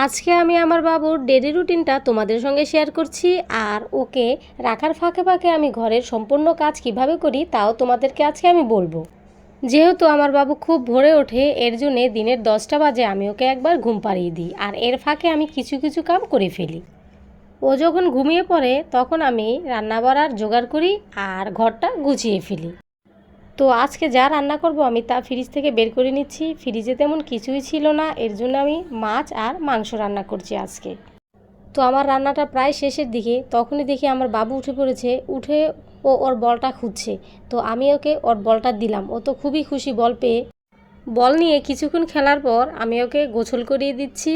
আজকে আমি আমার বাবুর ডেইলি রুটিনটা তোমাদের সঙ্গে শেয়ার করছি। আর ওকে রাখার ফাঁকে ফাঁকে আমি ঘরের সম্পূর্ণ কাজ কিভাবে করি তাও তোমাদেরকে আজকে আমি বলবো। যেহেতু আমার বাবু খুব ভোরে ওঠে, এর জন্যে দিনের 10টা বাজে আমি ওকে একবার ঘুম পাড়িয়ে দিই, আর এর ফাঁকে আমি কিছু কিছু কাম করে ফেলি। ও যখন ঘুমিয়ে পড়ে তখন আমি রান্না বাড়ার জোগাড় করি আর ঘরটা গুছিয়ে ফেলি। তো আজকে যা রান্না করব আমি তা ফ্রিজ থেকে বের করে নিচ্ছি। ফ্রিজে তেমন কিছুই ছিল না, এর জন্য আমি মাছ আর মাংস রান্না করছি আজকে। তো আমার রান্নাটা প্রায় শেষের দিকে, তখনই দেখি আমার বাবু উঠে পড়েছে। উঠে ও ওর বলটা খুঁজছে। তো আমি ওকে ওর বলটা দিলাম। ও তো খুবই খুশি বল পেয়ে। বল নিয়ে কিছুক্ষণ খেলার পর আমি ওকে গোসল করিয়ে দিচ্ছি।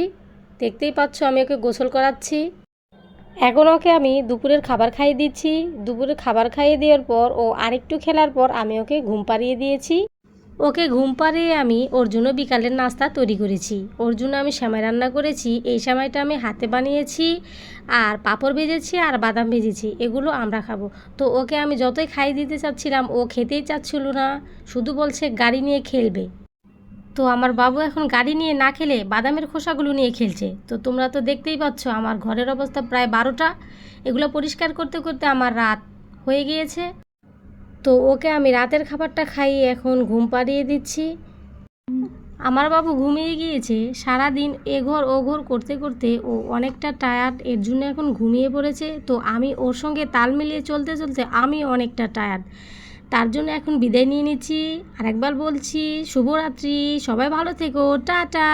দেখতেই পাচ্ছ আমি ওকে গোসল করাচ্ছি। এখন ওকে আমি দুপুরের খাবার খাইয়ে দিচ্ছি। দুপুরের খাবার খাইয়ে দেওয়ার পর ও আরেকটু খেলার পর আমি ওকে ঘুম পাড়িয়ে দিয়েছি। ওকে ঘুম পাড়িয়ে আমি ওর জন্য বিকালের নাস্তা তৈরি করেছি। ওর জন্য আমি সেমাই রান্না করেছি। এই সেমাইটা আমি হাতে বানিয়েছি, আর পাঁপড় ভেজেছি আর বাদাম ভেজেছি, এগুলো আমরা খাবো। তো ওকে আমি যতই খাইয়ে দিতে চাচ্ছিলাম ও খেতেই চাচ্ছিল না, শুধু বলছে গাড়ি নিয়ে খেলবে। তো আমার বাবু এখন গাড়ি নিয়ে না খেলে বাদামের খোসাগুলো নিয়ে খেলছে। তো তোমরা তো দেখতেই পাচ্ছ আমার ঘরের অবস্থা প্রায় 12টা। এগুলো পরিষ্কার করতে করতে আমার রাত হয়ে গিয়েছে। তো ওকে আমি রাতের খাবারটা খাইয়ে এখন ঘুম পাড়িয়ে দিচ্ছি। আমার বাবু ঘুমিয়ে গিয়েছে। সারাদিন এঘর ওঘর করতে করতে ও অনেকটা টায়ার্ড, এর জন্য এখন ঘুমিয়ে পড়েছে। তো আমি ওর সঙ্গে তাল মিলিয়ে চলতে চলতে আমি অনেকটা টায়ার্ড, তার জন্য এখন বিদায় নিয়ে নিচ্ছি। আরেকবার বলছি শুভরাত্রি, সবাই ভালো থেকো, টাটা।